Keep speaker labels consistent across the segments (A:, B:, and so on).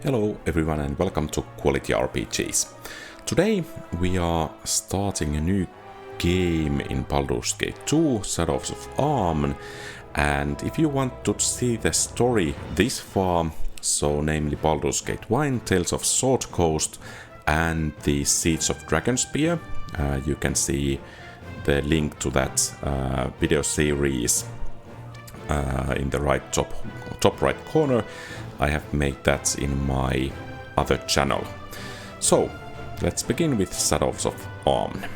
A: Hello everyone and welcome to QualityRPGs. Today we are starting a new game in Baldur's Gate 2, Shadows of Amn, and if you want to see the story this far, so namely Baldur's Gate 1, Tales of Sword Coast and the Siege of Dragonspear, you can see the link to that video series in the top right corner. I have made that in my other channel. So, let's begin with Shadows of Amn.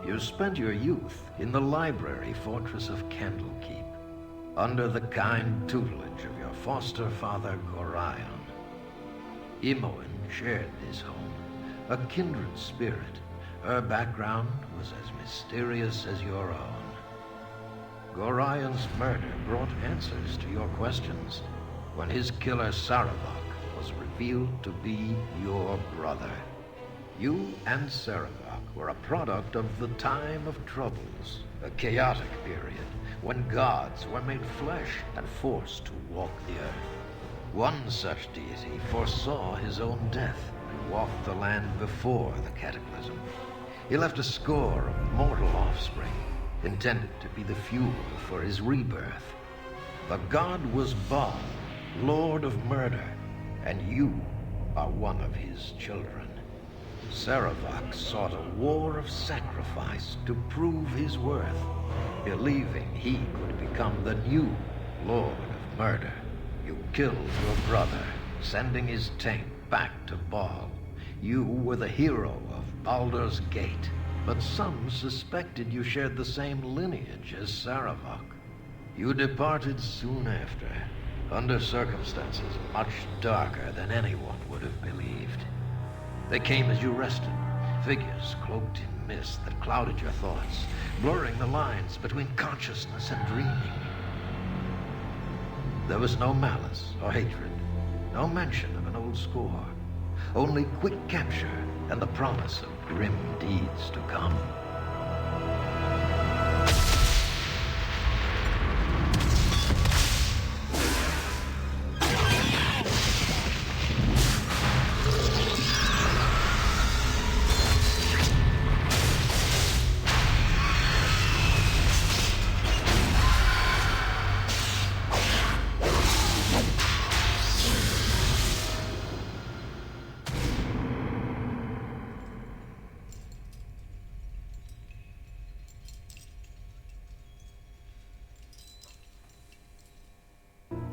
B: You spent your youth in the library fortress of Candlekeep, under the kind tutelage of your foster father Gorion. Imoen shared this home, a kindred spirit. Her background was as mysterious as your own. Gorion's murder brought answers to your questions when his killer Saravok was revealed to be your brother. You and Saravok were a product of the time of troubles, a chaotic period when gods were made flesh and forced to walk the earth. One such deity foresaw his own death and walked the land before the cataclysm. He left a score of mortal offspring, intended to be the fuel for his rebirth. The god was Baal, Lord of Murder, and you are one of his children. Saravok sought a war of sacrifice to prove his worth, believing he could become the new Lord of Murder. You killed your brother, sending his taint back to Baal. You were the hero of Baldur's Gate, but some suspected you shared the same lineage as Saravok. You departed soon after, under circumstances much darker than anyone would have believed. They came as you rested, figures cloaked in mist that clouded your thoughts, blurring the lines between consciousness and dreaming. There was no malice or hatred, no mention of an old score, only quick capture and the promise of grim deeds to come.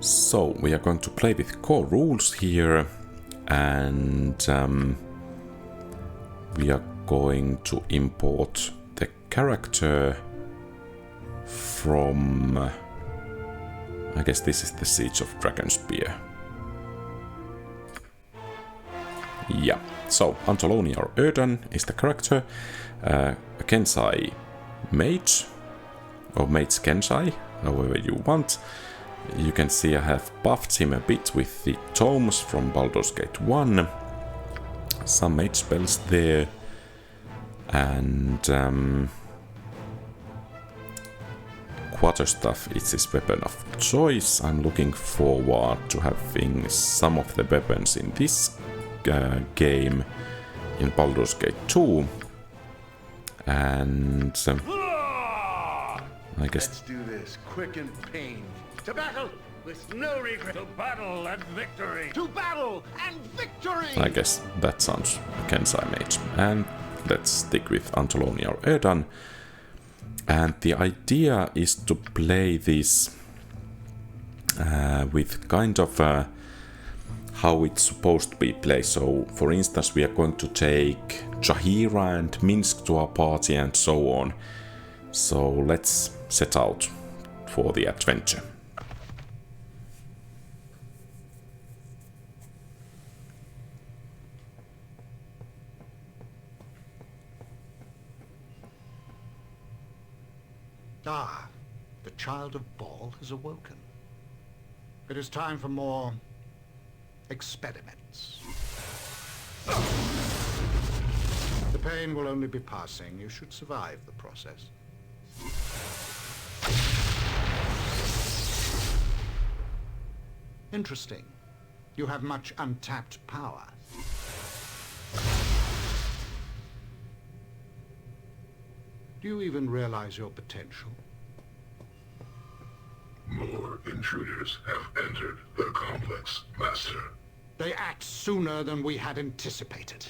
A: So, we are going to play with core rules here, and we are going to import the character from, I guess this is the Siege of Dragonspear. Yeah, so Antolonia or Erdan is the character, Kensai-Mage, or Mage Kensai, however you want. You can see I have buffed him a bit with the tomes from Baldur's Gate 1. Some mage spells there. And quarterstaff is his weapon of choice. I'm looking forward to having some of the weapons in this game in Baldur's Gate 2. And I guess...
C: Let's do this quick and painful. To battle with no regret. To battle and victory. To battle and victory.
A: I guess that sounds Kensai-Mage. And let's stick with Antolonia or Erdan. And the idea is to play this with kind of how it's supposed to be played. So, for instance, we are going to take Jaheira and Minsc to our party and so on. So let's set out for the adventure.
C: child of Baal has awoken. It is time for more experiments. The pain will only be passing. You should survive the process. Interesting. You have much untapped power. Do you even realize your potential?
D: More intruders have entered the complex, Master.
C: They act sooner than we had anticipated.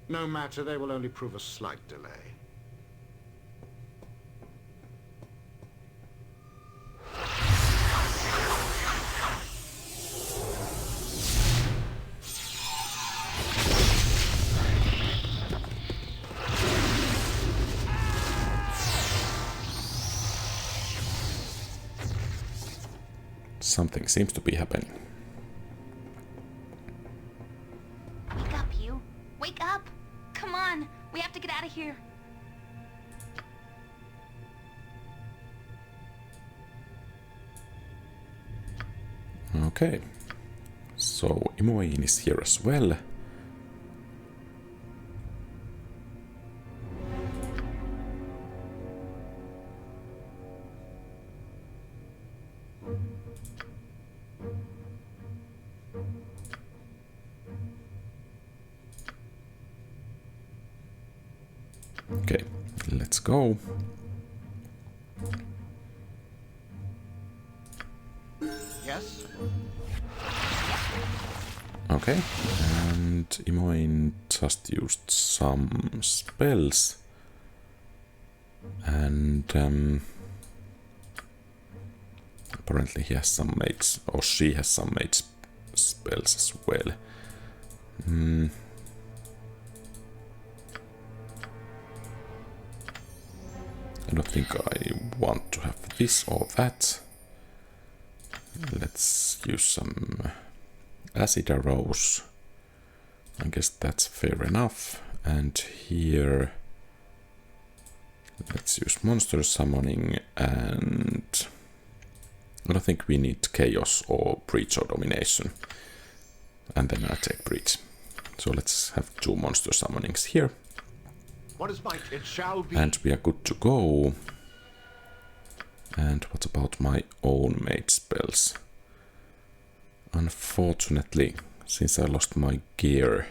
C: No matter, they will only prove a slight delay.
A: Something seems to be happening.
E: Wake up, you. Wake up! Come on, we have to get out of here.
A: Okay. So Imoen is here as well. Okay, let's go.
C: Yes?
A: Okay, and Imoen just used some spells. And apparently he has some mates, or she has some mage spells as well. I don't think I want to have this or that. Let's use some acid arrows. I guess that's fair enough. And here, let's use monster summoning, and I don't think we need chaos or breach or domination. And then I take breach. So let's have 2 monster summonings here.
C: What is might? It shall be.
A: And we are good to go. And what about my own mage spells? Unfortunately, since I lost my gear,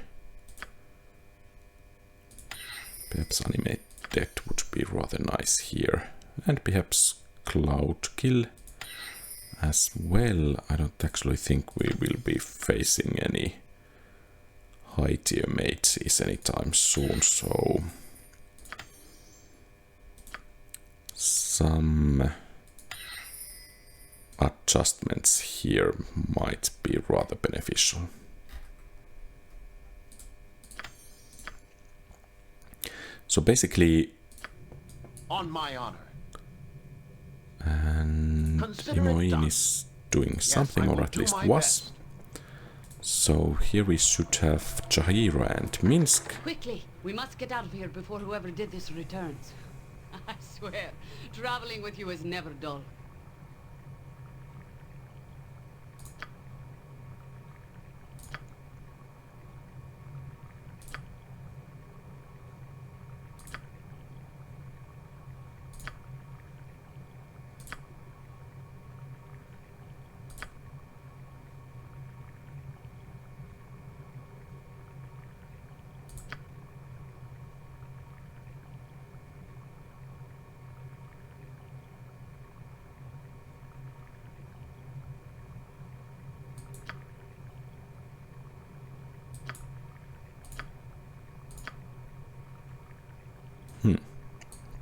A: perhaps animate death would be rather nice here. And perhaps cloud kill as well. I don't actually think we will be facing any high tier mages anytime soon, so some adjustments here might be rather beneficial. So basically,
C: On my honor.
A: and
C: Consider it
A: Imoen
C: done.
A: is doing
C: Yes,
A: something,
C: I will
A: or at
C: do
A: least
C: my
A: was.
C: best.
A: So here we should have Jaheira and Minsc.
F: Quickly, we must get out of here before whoever did this returns. I swear, traveling with you is never dull.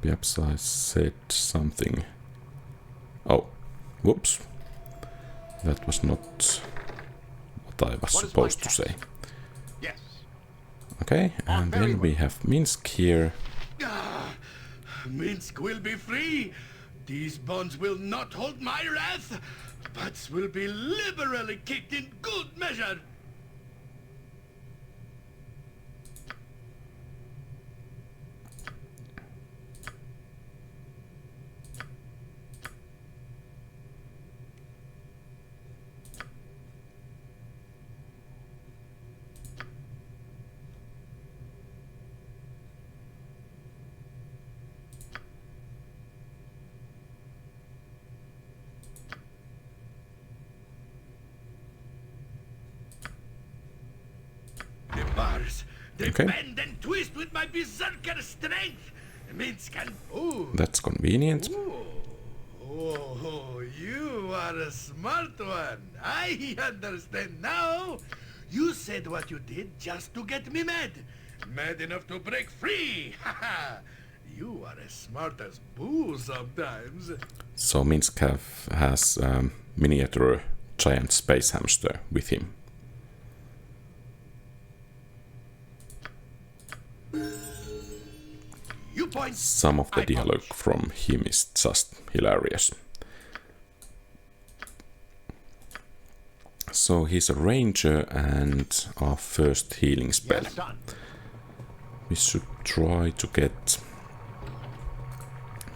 A: Perhaps I said something. Oh, whoops. That was not what I was
C: What is
A: supposed
C: my
A: to
C: task?
A: say.
C: Yes.
A: Okay, and
C: very
A: then we have Minsc here.
G: Minsc will be free. These bonds will not hold my wrath, but will be liberally kicked in good measure. They
A: Okay.
G: bend and twist with my berserker strength. Minsc can... Ooh.
A: That's convenient.
G: Oh, you are a smart one. I understand now. You said what you did just to get me mad. Mad enough to break free. Haha. You are as smart as Boo sometimes.
A: So Minsc has miniature giant space hamster with him.
G: You point.
A: Some of the
G: I
A: dialogue
G: punch.
A: from him is just hilarious. So he's a ranger and our first healing spell.
C: Yes, done.
A: We should try to get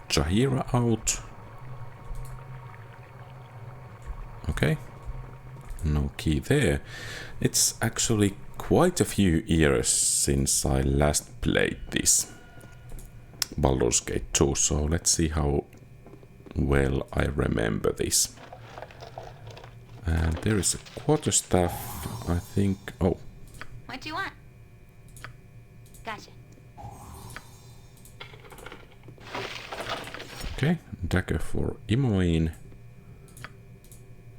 A: Jaheira out. Okay. No key there. It's actually quite a few years since I last played this Baldur's Gate 2, so let's see how well I remember this. And there is a quarterstaff, I think. Oh,
E: What do you want? Gotcha.
A: okay. Dagger for Imoen.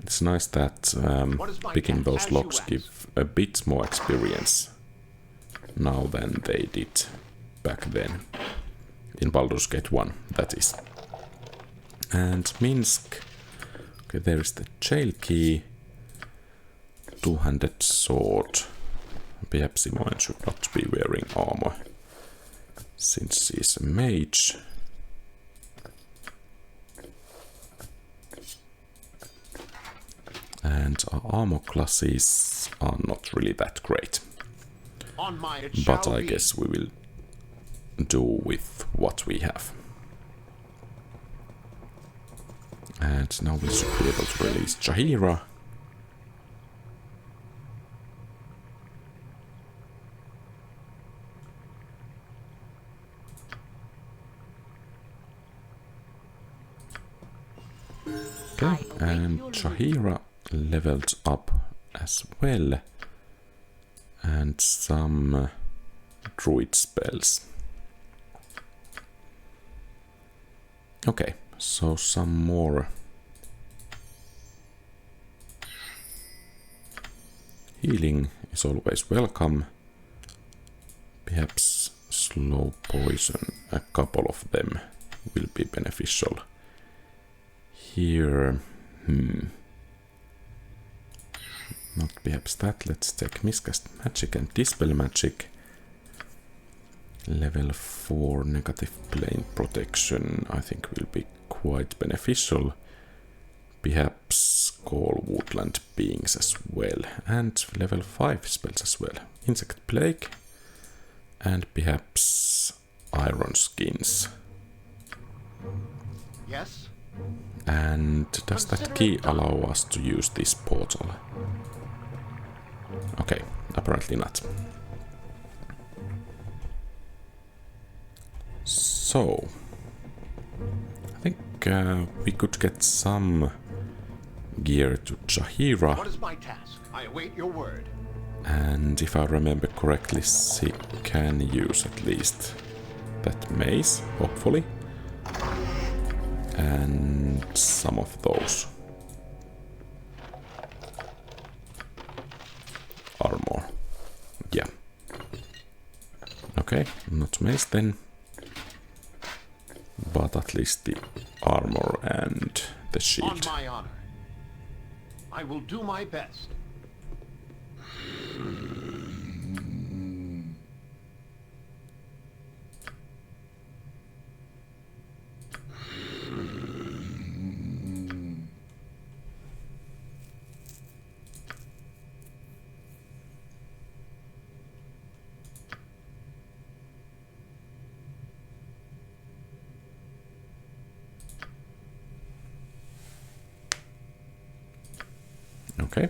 A: It's nice that picking those locks give a bit more experience now than they did back then. In Baldur's Gate 1, that is. And Minsc. Okay, there is the jail key. Two-handed sword. Perhaps Imoen should not be wearing armor, since she's a mage. And our armor classes are not really that great.
C: On my it
A: But
C: shall
A: I
C: be.
A: guess we will do with what we have. And now we should be able to release Jaheira. Okay, and Jaheira leveled up as well. And some druid spells. Okay, so some more healing is always welcome. Perhaps slow poison, a couple of them will be beneficial. Here, not perhaps that. Let's take miscast magic and dispel magic. Level 4 negative plane protection I think will be quite beneficial. Perhaps call woodland beings as well. And level 5 spells as well. Insect plague. And perhaps iron skins.
C: Yes?
A: And does that key allow us to use this portal? Okay, apparently not. So, I think we could get some gear to Jaheira.
C: What is my task? I await your word.
A: And if I remember correctly, she can use at least that mace, hopefully. And some of those. Armor. Yeah. Okay, not mace then. But at least the armor and the
C: On
A: shield.
C: my honor. I will do my best.
A: Okay,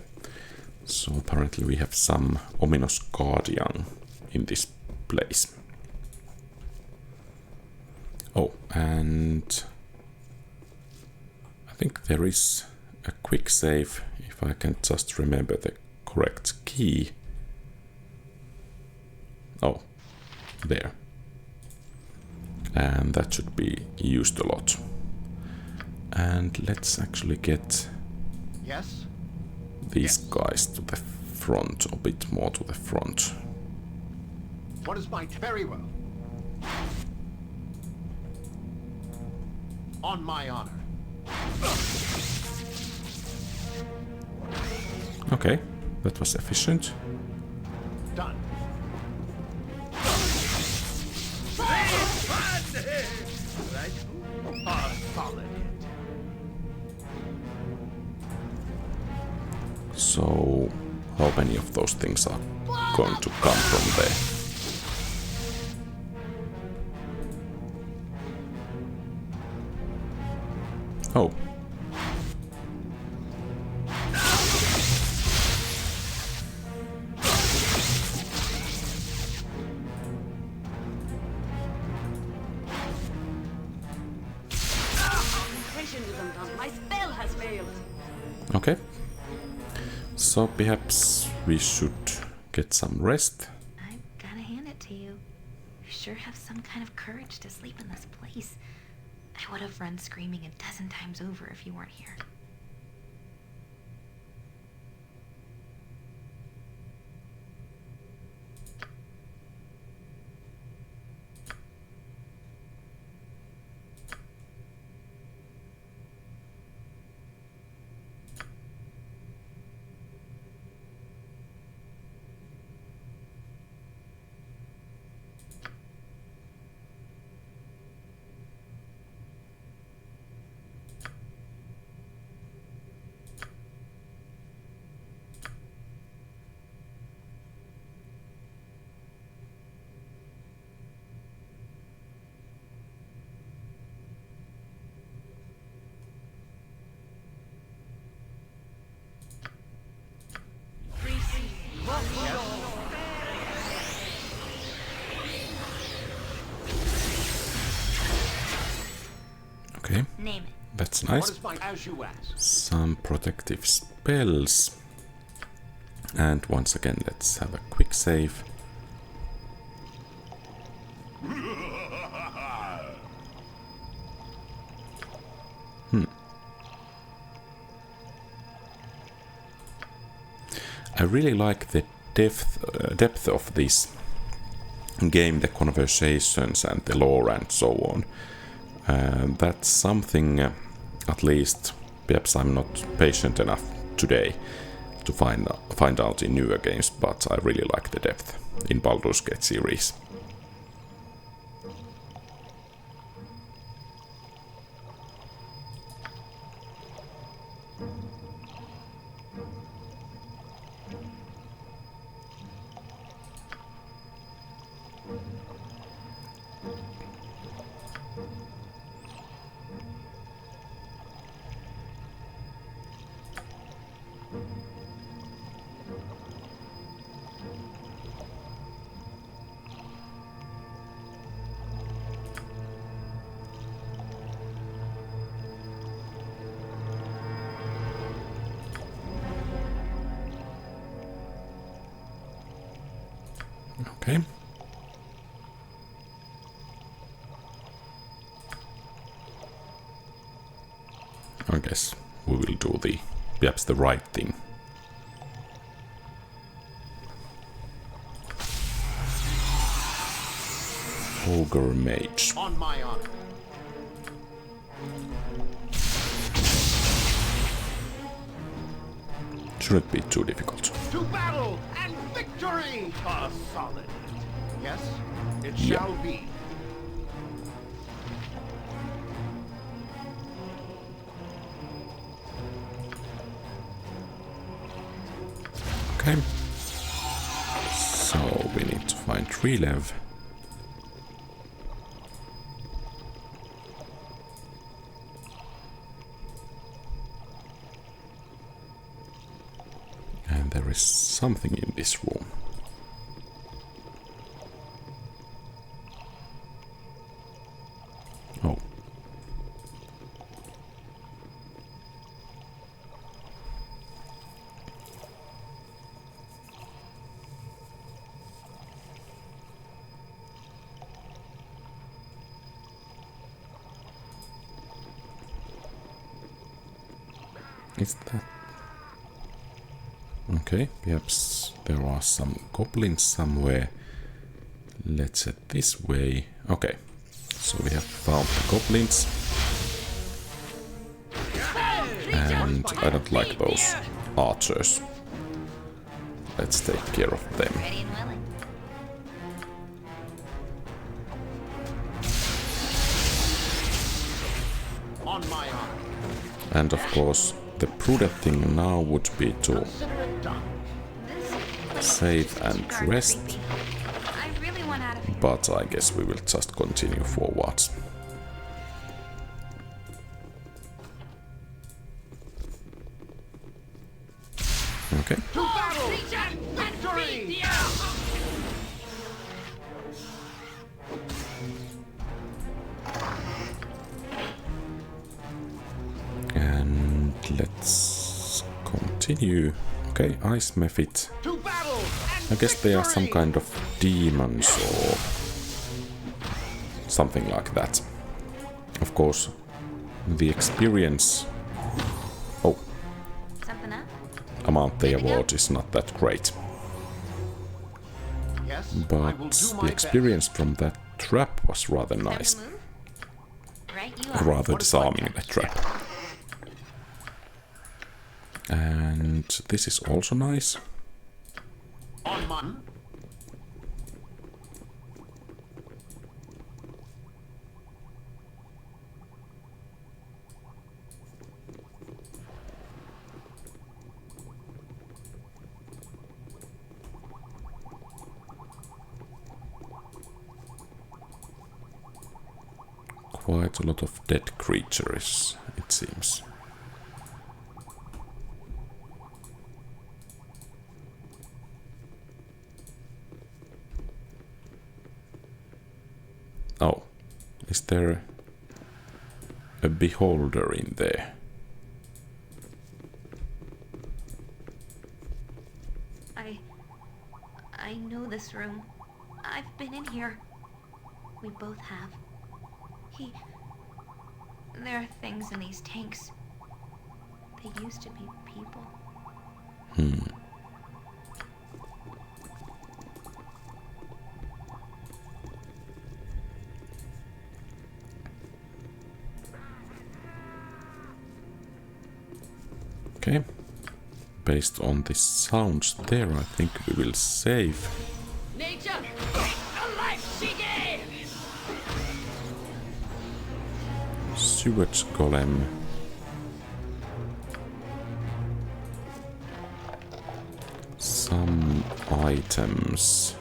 A: so apparently we have some ominous guardian in this place. Oh, and I think there is a quick save if I can just remember the correct key. Oh, there. And that should be used a lot. And let's actually get
C: Yes?
A: these guys to the front, a bit more to the front.
C: What is my... Very well. On my honor.
A: Okay, that was efficient.
C: Done. Solid hit.
A: So, how many of those things are going to come from there? Oh.
F: Concentration is undone. My spell has failed.
A: Okay. So perhaps we should get some rest.
E: I gotta hand it to you. You sure have some kind of courage to sleep in this place. I would have run screaming 12 times over if you weren't here.
A: Okay,
E: Name it.
A: that's
C: What
A: nice.
C: is my... As you ask.
A: Some protective spells. And once again, let's have a quick save. I really like the depth of this game, the conversations and the lore and so on. That's something, at least, perhaps I'm not patient enough today to find out in newer games, but I really like the depth in Baldur's Gate series. Okay. I guess we will do perhaps the right thing. Ogre Mage.
C: On my honor.
A: Shouldn't be too difficult.
C: To battle and victory! A solid hit. Yes, it
A: Yeah.
C: shall be.
A: Okay. So we need to find Relev. And there is something in this room. Oh. Is that... Okay, perhaps there are some goblins somewhere. Let's head this way. Okay, so we have found the goblins. And I don't like those archers. Let's take care of them.
E: Ready and willing.
C: On my honor.
A: And of course, the prudent thing now would be to
C: Consider it done.
E: This
A: save and rest,
E: I really want out of here.
A: but I guess we will just continue forwards. Okay.
C: To battle and victory!
A: And let's continue. Okay, ice method.
C: To battle and
A: I guess they are some
C: victory!
A: kind of demons or something like that. Of course, the experience
E: Something up?
A: amount they award is not that great.
C: Yes, I
A: But
C: will do
A: the
C: my
A: experience from that trap was rather
E: Time
A: nice.
E: to move? Right, you are.
A: Rather
C: What is my
A: disarming, that
C: task?
A: trap. And this is also nice.
C: On my...
A: Quite a lot of dead creatures, it seems. Oh, is there a beholder in there?
E: I know this room. I've been in here. We both have. There are things in these tanks. They used to be people.
A: Okay. Based on the sounds there, I think we will save.
F: Nature! A life she gave!
A: Sewage golem. Some items.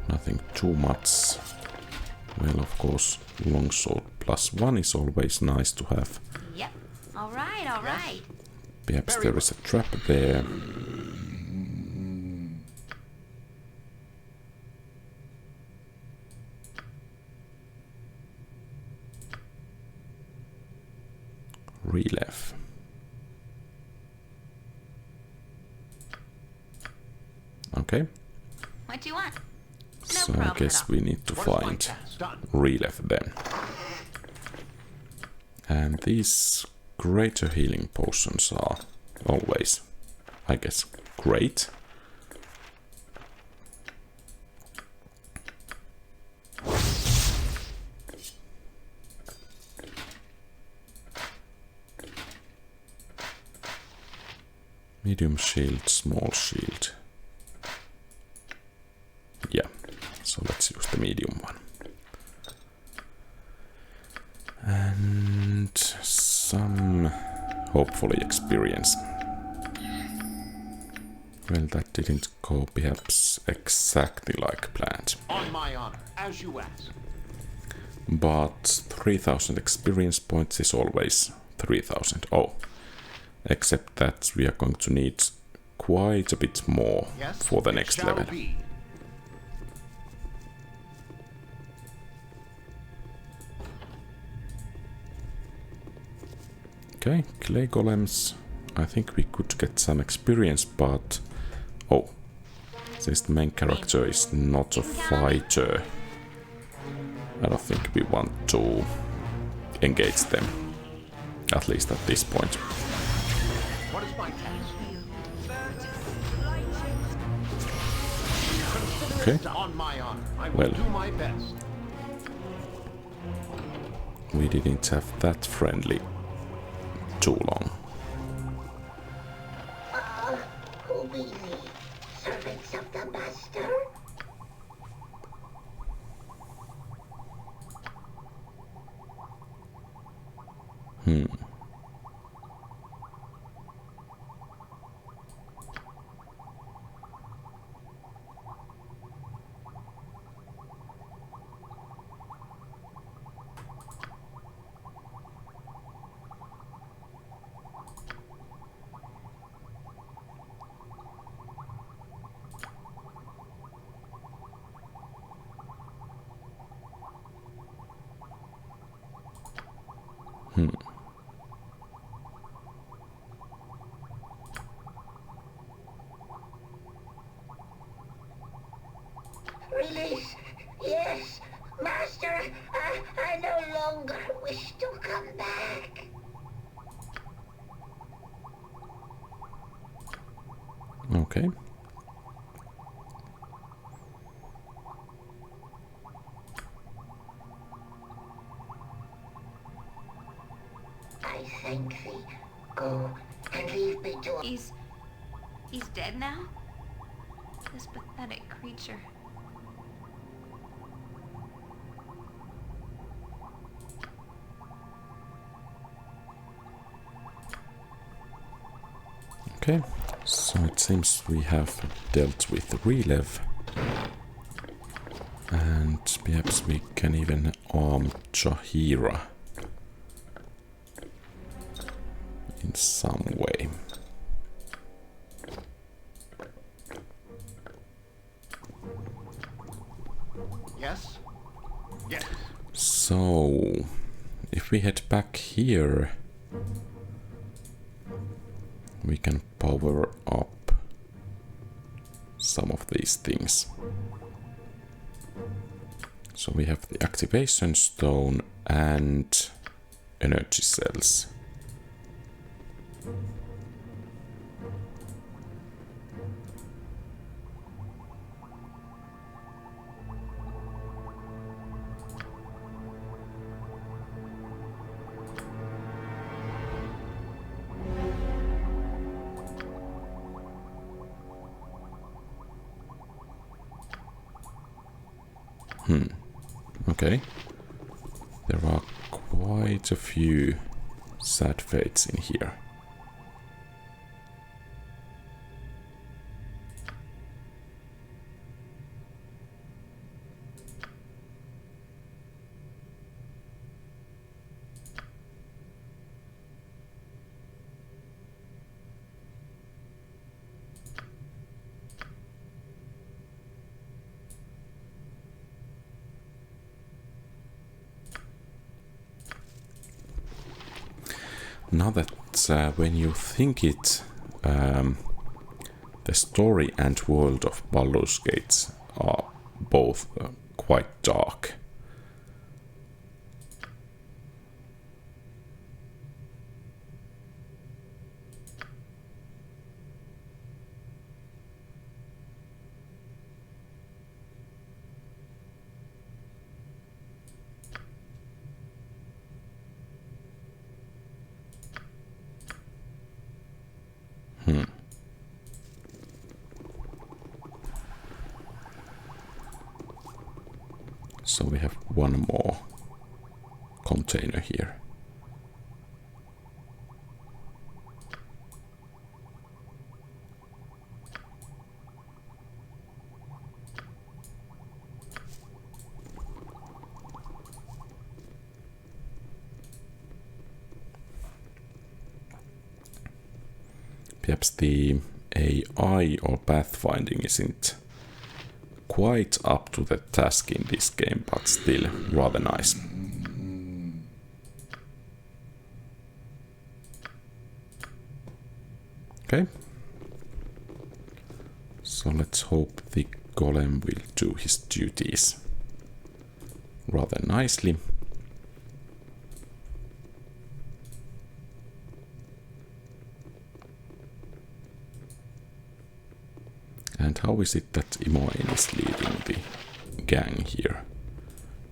A: Nothing too much. Well, of course, longsword +1 is always nice to have.
E: Yep. All right.
A: Perhaps there is a trap there. Relief. Okay,
E: What do you want?
A: so I
E: problem
A: guess
E: at all.
A: we need to
C: What is my
A: find
C: task? Done.
A: relief then. And these greater healing potions are always, I guess, great. Medium shield, small shield. Yeah, so let's use the medium one. And some, hopefully, experience. Well, that didn't go perhaps exactly like planned.
C: On my honor, as you ask.
A: But 3000 experience points is always 3000. Oh, except that we are going to need quite a bit more
C: Yes,
A: for the
C: it
A: next
C: shall
A: level.
C: be.
A: Okay, clay golems. I think we could get some experience, but... Oh, since the main character is not a fighter, I don't think we want to engage them. At least at this point.
C: What is my task?
A: Okay.
C: On my honor, I will
A: Well.
C: do my best.
A: We didn't have that friendly too long.
H: Who be ye? Servants of the Master? Release! Yes! Master, I no longer wish to come back.
A: Okay.
H: I thank thee. Go and leave me to...
E: He's dead now? This pathetic creature.
A: Okay, so it seems we have dealt with Relev. And perhaps we can even arm Jaheira in some way.
C: Yes? Yes.
A: So, if we head back here, we can power up some of these things. So we have the activation stone and energy cells. Okay. There are quite a few sad fates in here. Now that when you think it, the story and world of Baldur's Gate are both quite dark. So we have one more container here. Perhaps the AI or pathfinding isn't quite up to the task in this game, but still rather nice. Okay. So let's hope the golem will do his duties rather nicely. And how is it that Imoen is leading the gang here?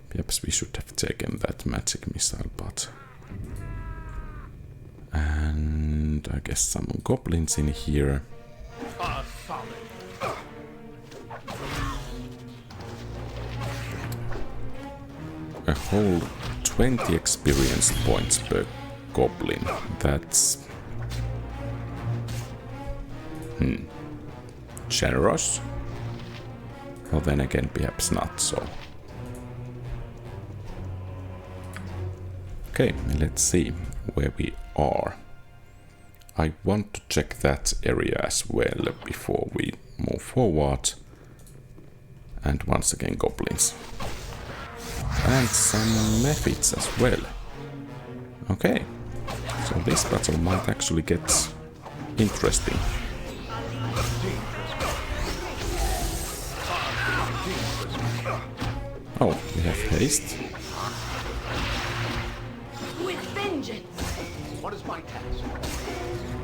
A: Perhaps we should have taken that magic missile, but... And I guess some goblins in here. A whole 20 experience points per goblin. That's... generous? Well, then again, perhaps not so. Okay, let's see where we are. I want to check that area as well before we move forward. And once again, goblins. And some methods as well. Okay, so this battle might actually get interesting. Oh, we have haste.
F: With vengeance.
C: What is my task?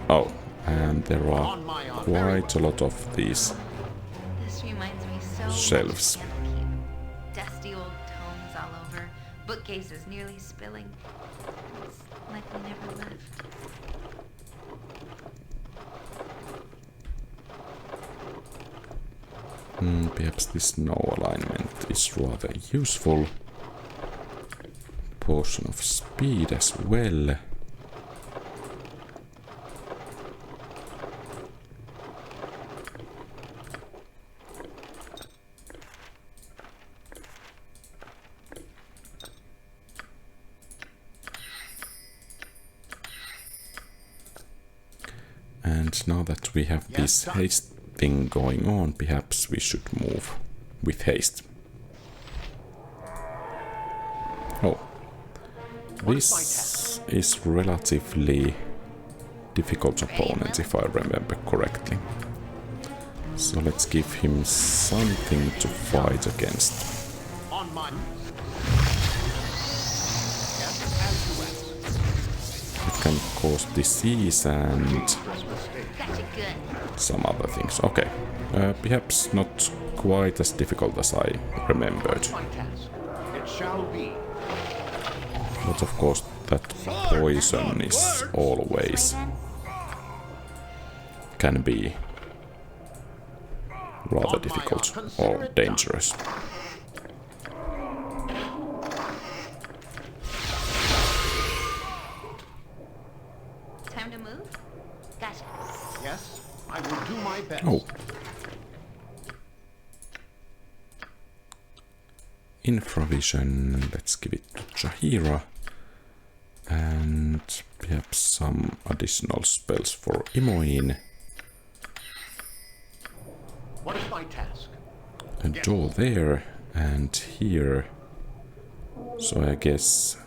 A: Oh, and there are quite a lot of these
E: This reminds me so
A: shelves.
E: much of Candlekeep. Dusty old tomes all over, bookcases nearly spilling. It's like we never left.
A: Perhaps this no alignment is rather useful. Potion of speed as well. And now that we have this haste thing going on, perhaps we should move with haste. Oh, this is relatively difficult opponent if I remember correctly. So let's give him something to fight against.
C: On mine.
A: It can cause disease and
E: Gotcha good.
A: some other things. Okay, perhaps not quite as difficult as I remembered.
C: My task. It shall be.
A: But of course that poison is always can be rather difficult or dangerous.
E: Time to move? Gotcha.
C: Yes, I will do my best.
A: Oh. Infravision, let's give it to Jaheira. And perhaps some additional spells for Imoen.
C: What is my task?
A: A door there and here. So I guess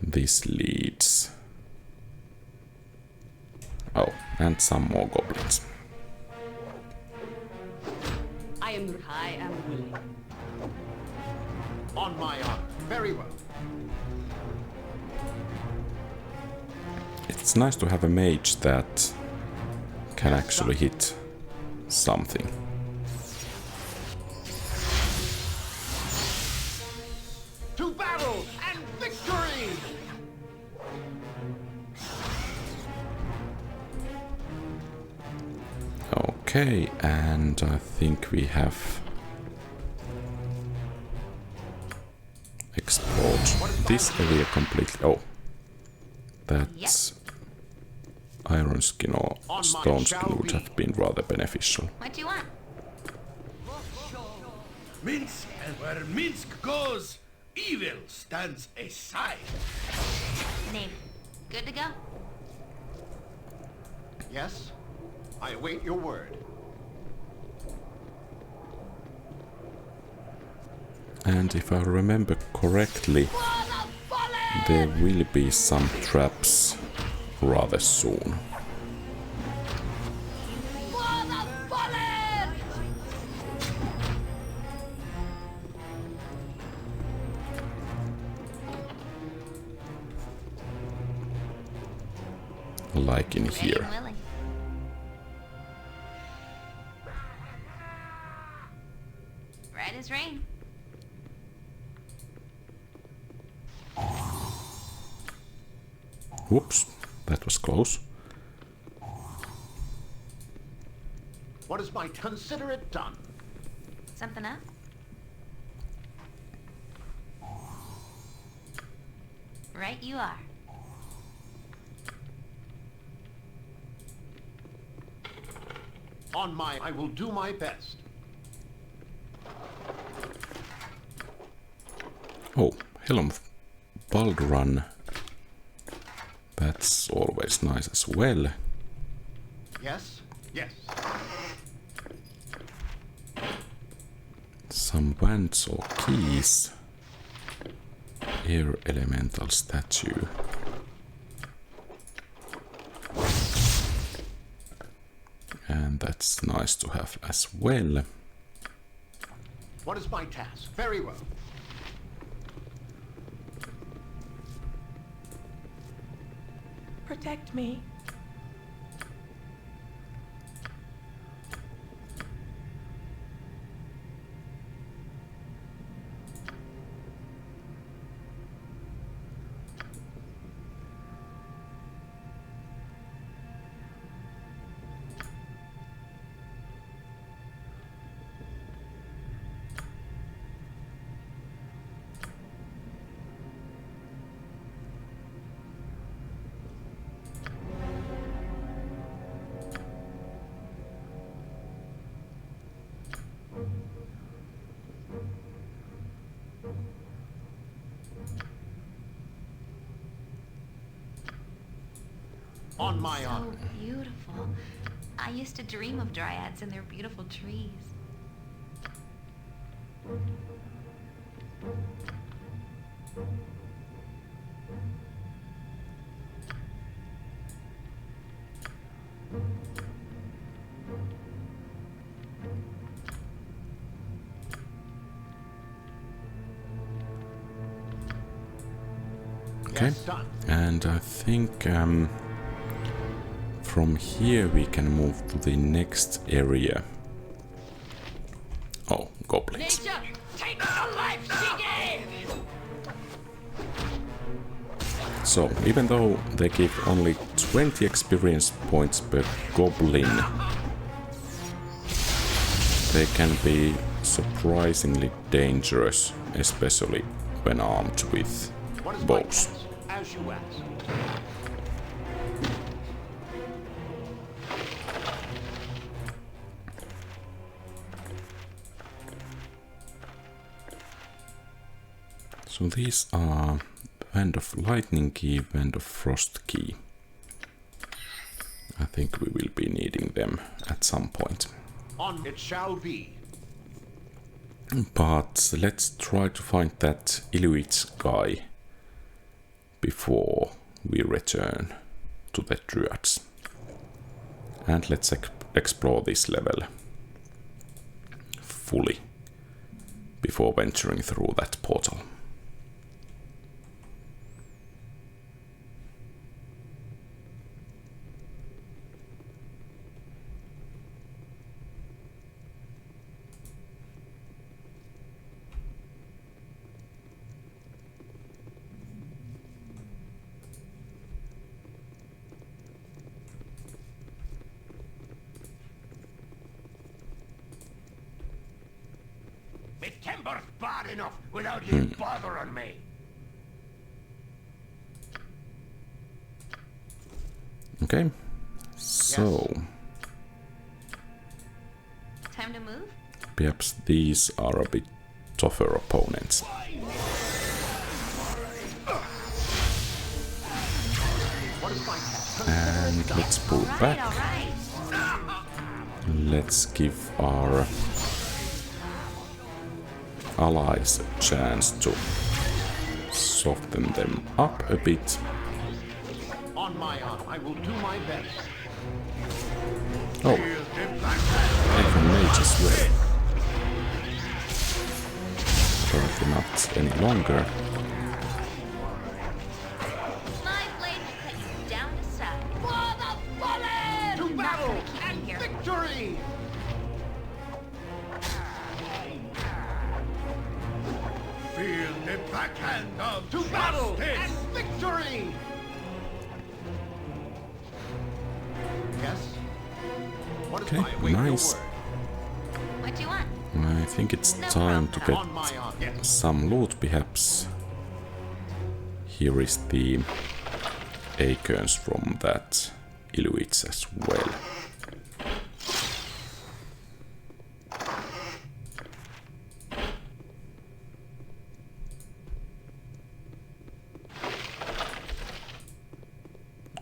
A: this leads. Oh, and some more goblins.
F: I am willing.
C: On my honor. Very well.
A: It's nice to have a mage that can actually hit something.
C: To battle and victory!
A: Okay, and I think we have explored this area completely. Oh, that's iron skin or stone skin would have been rather beneficial.
E: What do you want?
G: Minsc, and where Minsc goes, evil stands aside.
E: Name. Good to go?
C: Yes, I await your word.
A: And if I remember correctly, there will be some traps rather soon. Like in here.
E: Willing.
A: Whoops, that was close.
C: What is my... Consider it done.
E: Something up? Right you are.
C: I will do my best.
A: Oh, Helm of Baldur. That's always nice as well.
C: Yes? Yes.
A: Some wands or keys. Air elemental statue. And that's nice to have as well.
C: What is my task? Very well.
I: Protect me.
C: On my
E: So
C: honor.
E: beautiful. I used to dream of dryads and their beautiful trees.
A: Okay,
C: Yes, done.
A: and I think from here we can move to the next area. Oh, goblins.
F: Nature, take the life she gave!
A: So, even though they give only 20 experience points per goblin, they can be surprisingly dangerous, especially when armed with
C: What is my
A: bows.
C: task? As you ask.
A: So these are Wand of Lightning Key, Wand of Frost Key. I think we will be needing them at some point.
C: On it shall be.
A: But let's try to find that Inuit guy before we return to the Druids. And let's explore this level fully before venturing through that portal.
C: Me timber's bad enough without you bothering me.
A: Okay, so
E: Time to move?
A: perhaps these are a bit tougher opponents.
C: What is my task?
A: And let's pull
E: All
A: back.
E: right.
A: Let's give our allies a chance to soften them up a bit.
C: On my honor, I will do my best.
A: Oh, even mage as well. Apparently not any longer.
E: My blade will cut you down to size.
F: For the fallen!
C: To battle
E: keep
C: and
E: you here.
C: victory!
G: Feel the backhand of
C: To battle
G: justice.
C: and victory!
A: Okay, nice.
E: What do you want?
A: I think it's time to get some loot, perhaps. Here is the acorns from that Iluits as well.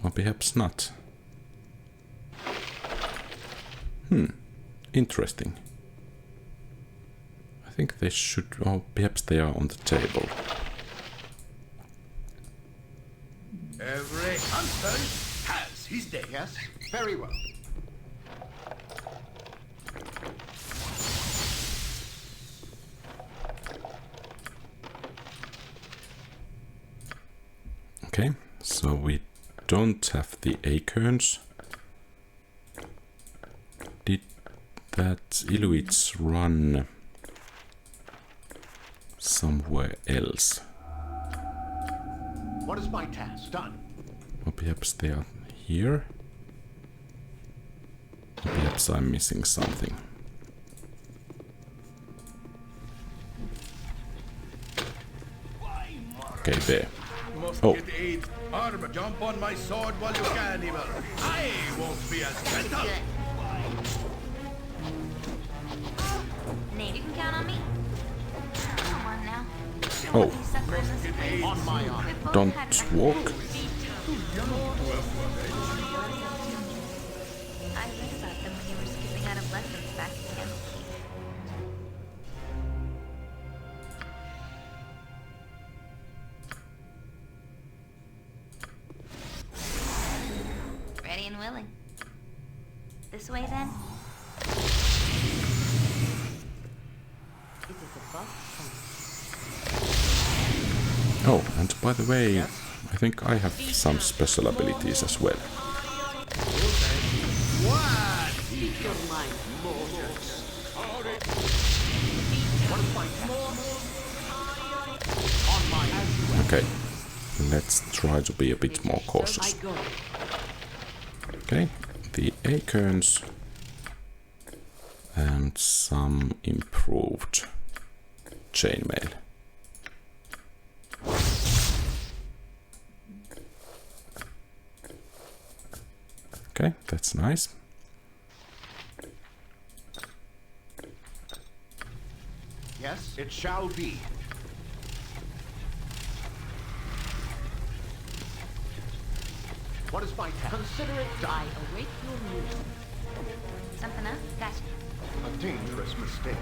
A: Or perhaps not. Interesting. I think they should... oh, perhaps they are on the table.
G: Every hunter has his day.
C: Yes, very well.
A: Okay, so we don't have the acorns. Did that Iluits run somewhere else?
C: What is my task? Done.
A: Or perhaps they are here? Perhaps I'm missing something. Okay, there. Oh.
G: Get aid, armor, jump on my sword while you can, evil. I won't be as gentle.
E: Nate, you can count on me. Come on now.
A: Oh,
E: You suffer in this place.
C: On my honor.
E: We've both
A: don't
E: had enough.
A: walk.
E: I read about them when you were skipping out of lessons back in Candlekeep. Ready and willing. This way then?
F: It is above sun.
A: Oh, and by the way, I think I have some special abilities as well.
F: Speak your mind, mortals.
A: Okay, let's try to be a bit more cautious.
F: I go.
A: Okay, the acorns and some improved chainmail. Okay, that's nice.
C: Yes, it shall be. What is my task?
F: Consider it done. I await your news.
E: Something else? Gotcha.
C: A dangerous mistake.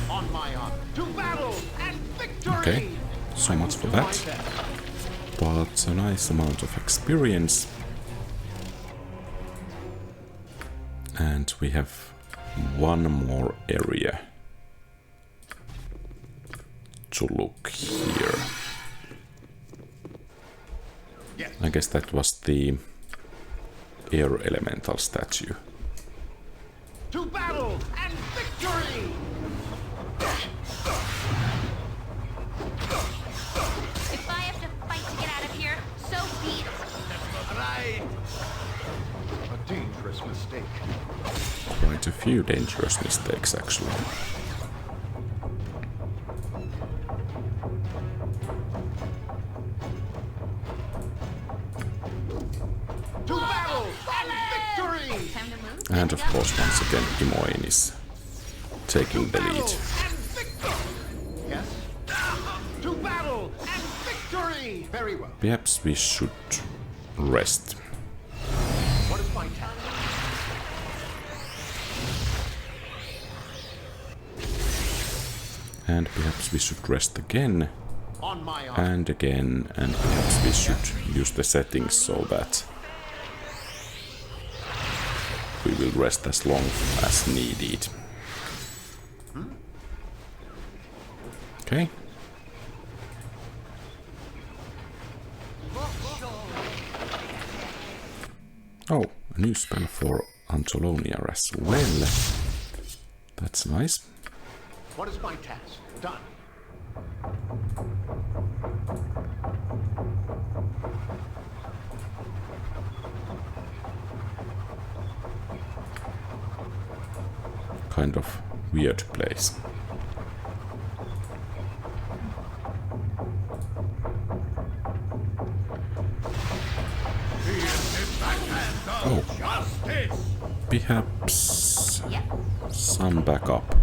C: On my honor. To battle and victory!
A: Okay, so much for that. But a nice amount of experience. And we have one more area to look here.
C: Yes.
A: I guess that was the air elemental statue.
C: To battle and victory!
E: If I have to fight to get out of here, so be it.
G: Right.
C: A dangerous mistake.
A: Quite a few dangerous mistakes, actually.
C: To battle and victory!
E: Time to move.
A: And of course, once again, Imoen is taking the lead.
C: And victory! Yes? To battle and victory! Very well.
A: Perhaps we should rest.
C: What is my task?
A: And perhaps we should rest again.
C: On my honor.
A: And again, and perhaps we should use the settings so that we will rest as long as needed. Okay. Oh, a new spell for Antolonia as well. That's nice.
C: What is my task? Done.
A: kind of weird place. Oh, perhaps some backup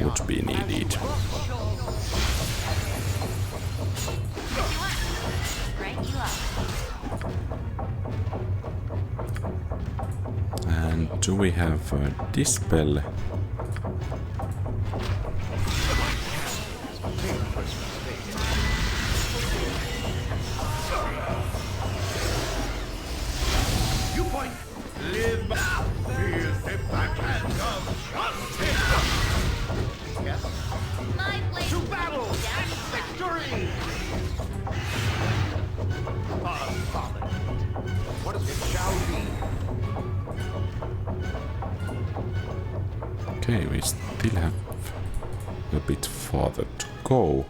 A: would be needed. And do we have a dispel?
G: You point. Live now. Feel the backhand of justice. Yes.
E: My blade
C: To battle and victory! Solid. What is it shall be?
A: Okay, we still have a bit farther to go.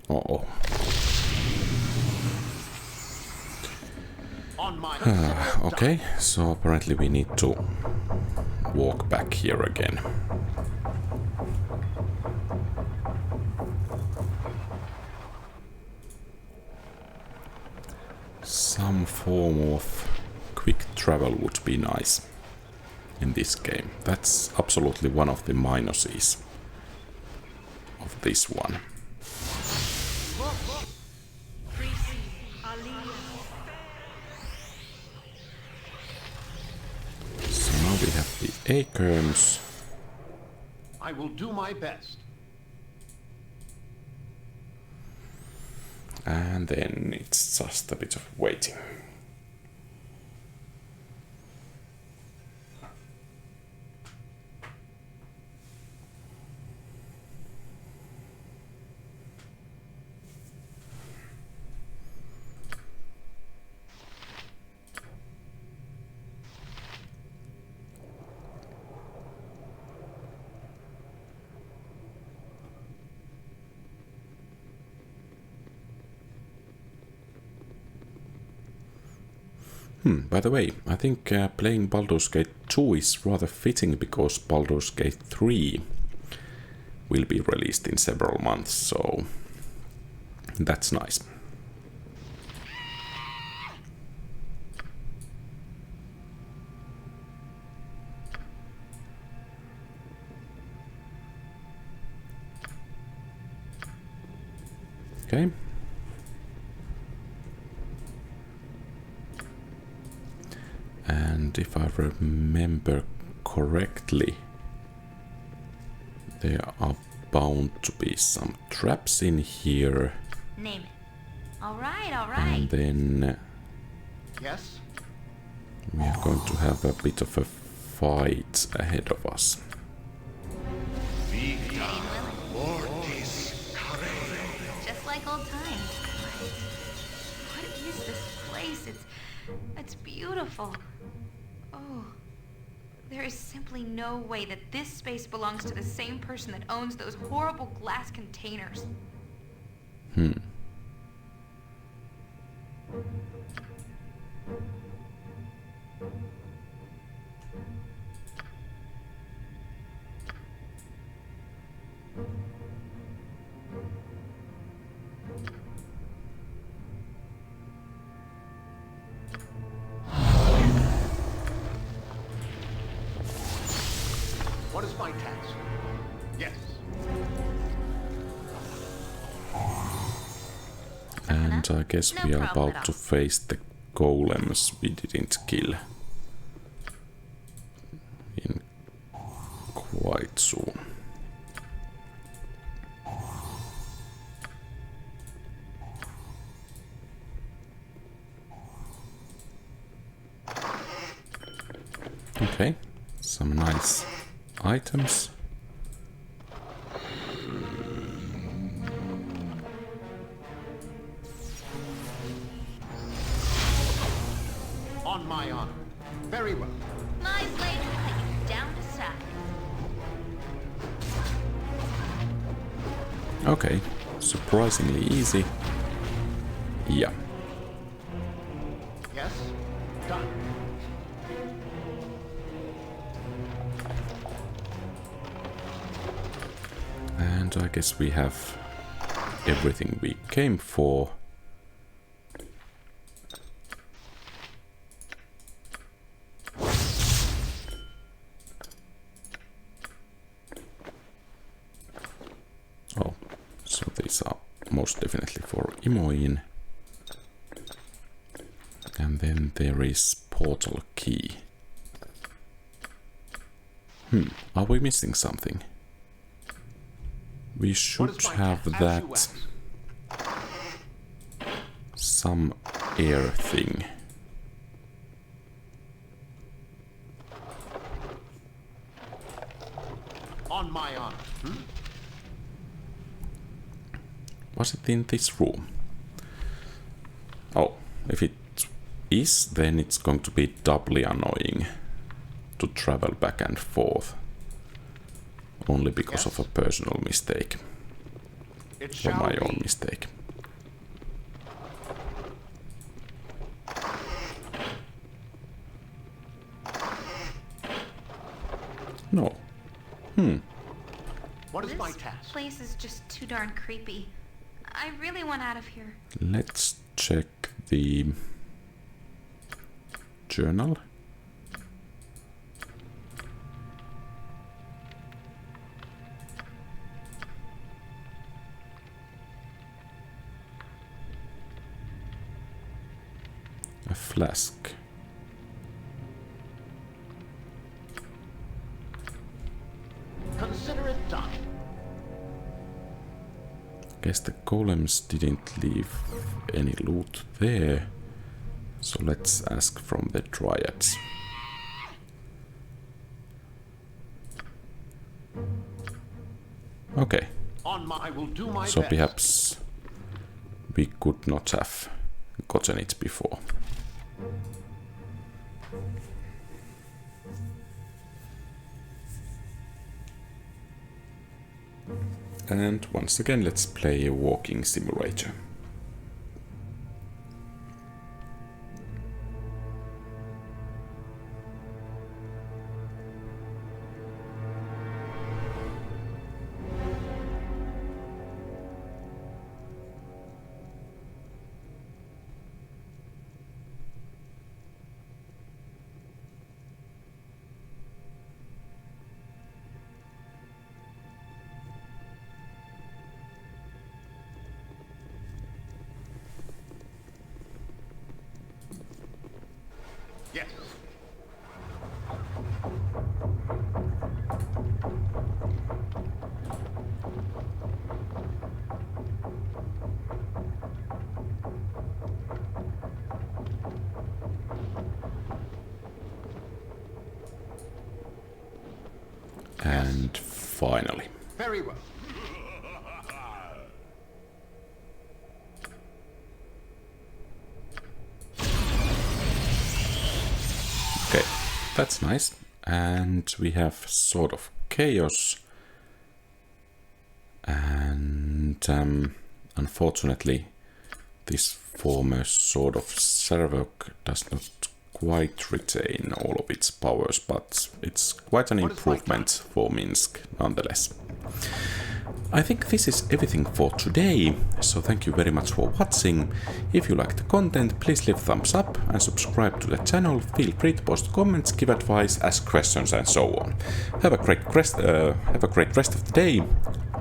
A: Uh-oh. Okay, so apparently we need to walk back here again. Some form of quick travel would be nice in this game. That's absolutely one of the minuses of this one. So now we have the acorns.
C: I will do my best.
A: And then it's just a bit of waiting. By the way, I think playing Baldur's Gate 2 is rather fitting because Baldur's Gate 3 will be released in several months, so that's nice. Okay. And if I remember correctly, there are bound to be some traps in here.
E: Name it. All right.
A: And then
C: Yes?
A: we are going to have a bit of a fight ahead of us.
E: Just like old times. What is this place? It's beautiful. Oh, there is simply no way that this space belongs to the same person that owns those horrible glass containers.
C: What is my task? Yes.
A: And I guess we are about to face the golems we didn't kill in quite soon. Okay, some nice items.
C: On my honor. Very well.
E: My blade will cut you down to size.
A: Okay, surprisingly easy. Yeah.
C: Yes? Done.
A: And I guess we have everything we came for. Oh, so these are most definitely for Imoen. And then there is portal key. Are we missing something? We should have that some air thing.
C: On my honor.
A: Was it in this room? Oh, if it is, then it's going to be doubly annoying to travel back and forth. Only because of a personal mistake. Or my own mistake. No.
C: What is my
E: This
C: task?
E: place is just too darn creepy. I really want out of here.
A: Let's check the journal. A flask.
C: Consider it done.
A: Guess the golems didn't leave any loot there. So let's ask from the dryads. Okay.
C: I will do my
A: So
C: best.
A: perhaps we could not have gotten it before. And once again, let's play a walking simulator.
C: Yes.
A: And finally.
C: Very well.
A: Okay, that's nice. And we have Sword of Chaos. And unfortunately, this former Sword of Sarvok does not quite retain all of its powers, but it's quite an improvement for Minsc nonetheless. I think this is everything for today, so thank you very much for watching. If you like the content, please leave a thumbs up and subscribe to the channel. Feel free to post comments, give advice, ask questions and so on. Have a great rest of the day.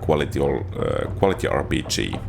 A: Quality RPG.